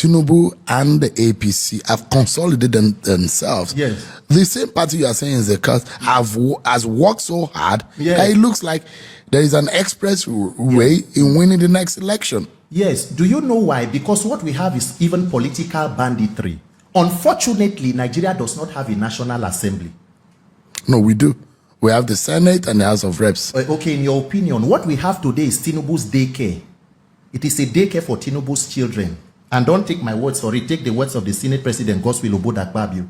Tinubu and the APC have consolidated themselves. Yes. The same party you are saying is the cause has worked so hard that it looks like there is an express way in winning the next election. Yes. Do you know why? Because what we have is even political banditry. Unfortunately, Nigeria does not have a National Assembly. No, we do. We have the Senate and the House of Reps. Okay, in your opinion, what we have today is Tinubu's daycare. It is a daycare for Tinubu's children. And don't take my words for it. Take the words of the Senate President, Godswill Akpabio.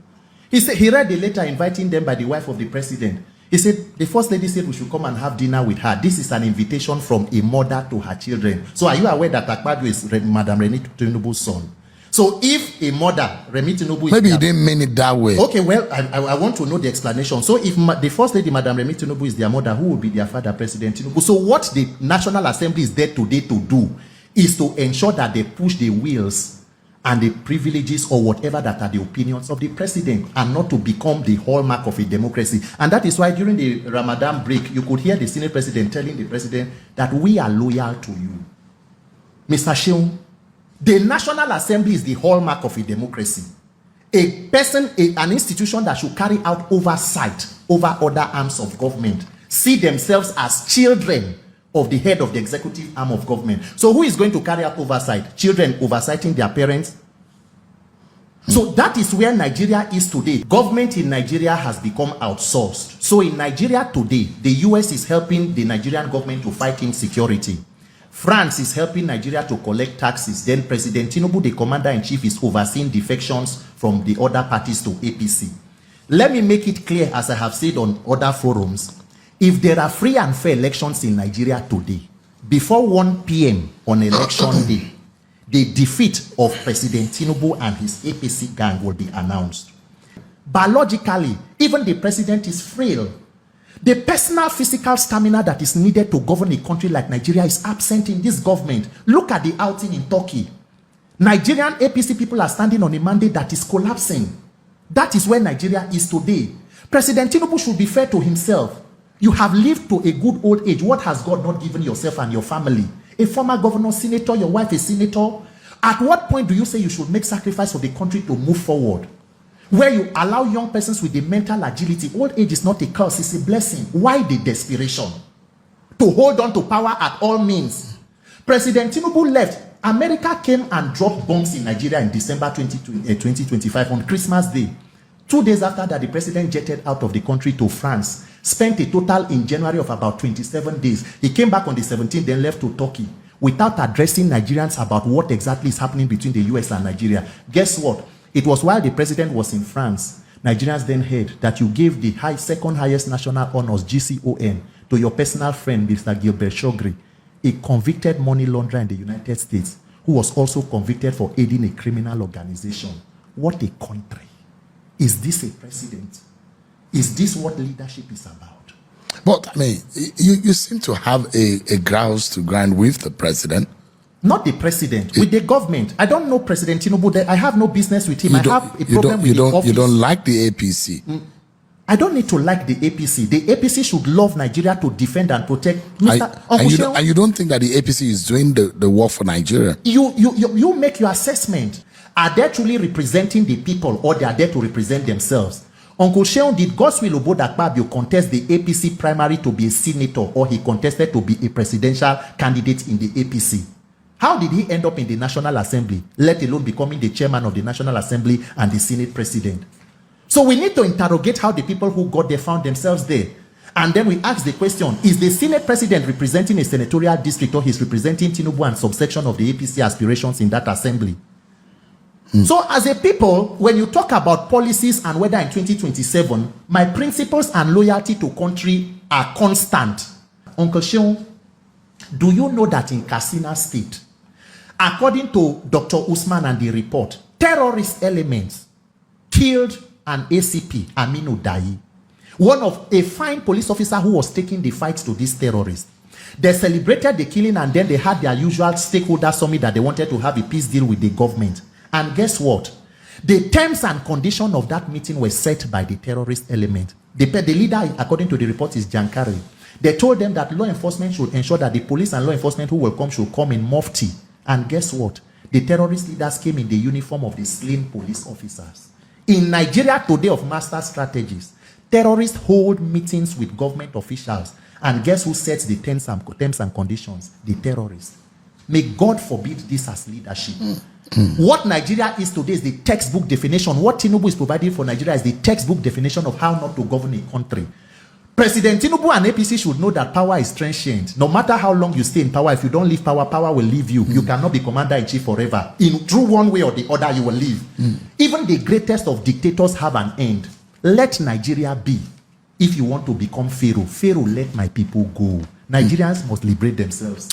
He read the letter inviting them by the wife of the president. He said, the First Lady said we should come and have dinner with her. This is an invitation from a mother to her children. So are you aware that Akpabio is Madam Remi Tinubu's son? So if a mother, Remi Tinubu... Maybe you didn't mean it that way. Okay, well, I want to know the explanation. So if the First Lady, Madam Remi Tinubu, is their mother, who will be their father, President Tinubu? So what the National Assembly is there today to do is to ensure that they push the wheels and the privileges or whatever that are the opinions of the president, and not to become the hallmark of a democracy. And that is why during the Ramadan break, you could hear the Senate President telling the president that we are loyal to you. Mr. Sheung, the National Assembly is the hallmark of a democracy. A person, an institution that should carry out oversight over other arms of government, see themselves as children of the head of the executive arm of government. So who is going to carry out oversight? Children oversighting their parents? So that is where Nigeria is today. Government in Nigeria has become outsourced. So in Nigeria today, the US is helping the Nigerian government to fight insecurity. France is helping Nigeria to collect taxes. Then President Tinubu, the commander-in-chief, is overseeing defections from the other parties to APC. Let me make it clear, as I have said on other forums, if there are free and fair elections in Nigeria today, before 1 p.m. on election day, the defeat of President Tinubu and his APC gang will be announced. Biologically, even the president is frail. The personal physical stamina that is needed to govern a country like Nigeria is absent in this government. Look at the outing in Turkey. Nigerian APC people are standing on a mandate that is collapsing. That is where Nigeria is today. President Tinubu should be fair to himself. You have lived to a good old age. What has God not given yourself and your family? A former governor, senator, your wife is senator. At what point do you say you should make sacrifice for the country to move forward? Where you allow young persons with the mental agility. Old age is not a curse, it's a blessing. Why the desperation? To hold on to power at all means. President Tinubu left. America came and dropped bombs in Nigeria in December 2025 on Christmas Day. 2 days after that, the president jetted out of the country to France. Spent a total in January of about 27 days. He came back on the 17th, then left to Turkey without addressing Nigerians about what exactly is happening between the US and Nigeria. Guess what? It was while the president was in France, Nigerians then heard that you gave the second highest national honors, GCON, to your personal friend, Mr. Gilbert Shogri, a convicted money launderer in the United States, who was also convicted for aiding a criminal organization. What a country. Is this a precedent? Is this what leadership is about? But, I mean, you seem to have a grouse to grind with the president. Not the president, with the government. I don't know President Tinubu. I have no business with him. I have a problem with the office. You don't like the APC. I don't need to like the APC. The APC should love Nigeria to defend and protect. And you don't think that the APC is doing the work for Nigeria? You make your assessment. Are they truly representing the people, or they are there to represent themselves? Uncle Sheung, did Godswill Akpabio contest the APC primary to be a senator, or he contested to be a presidential candidate in the APC? How did he end up in the National Assembly, let alone becoming the chairman of the National Assembly and the Senate president? So we need to interrogate how the people who got there found themselves there. And then we ask the question, is the Senate president representing a senatorial district, or he's representing Tinubu and subsection of the APC aspirations in that assembly? So as a people, when you talk about policies and whether in 2027, my principles and loyalty to country are constant. Uncle Sheung, do you know that in Katsina State, according to Dr. Usman and the report, terrorist elements killed an ACP, Aminu Dayi, one of a fine police officer who was taking the fight to these terrorists. They celebrated the killing, and then they had their usual stakeholder summit that they wanted to have a peace deal with the government. And guess what? The terms and conditions of that meeting were set by the terrorist element. The leader, according to the report, is Jankari. They told them that law enforcement should ensure that the police and law enforcement who will come should come in mufti. And guess what? the terrorist leaders came in the uniform of the slain police officers. In Nigeria today of master strategies, terrorists hold meetings with government officials, and guess who sets the terms and conditions? The terrorists. May God forbid this as leadership. What Nigeria is today is the textbook definition. What Tinubu is providing for Nigeria is the textbook definition of how not to govern a country. President Tinubu and APC should know that power is transient. No matter how long you stay in power, if you don't leave power, power will leave you. You cannot be commander-in-chief forever. Through one way or the other, you will leave. Even the greatest of dictators have an end. Let Nigeria be. If you want to become Pharaoh, Pharaoh, let my people go. Nigerians must liberate themselves.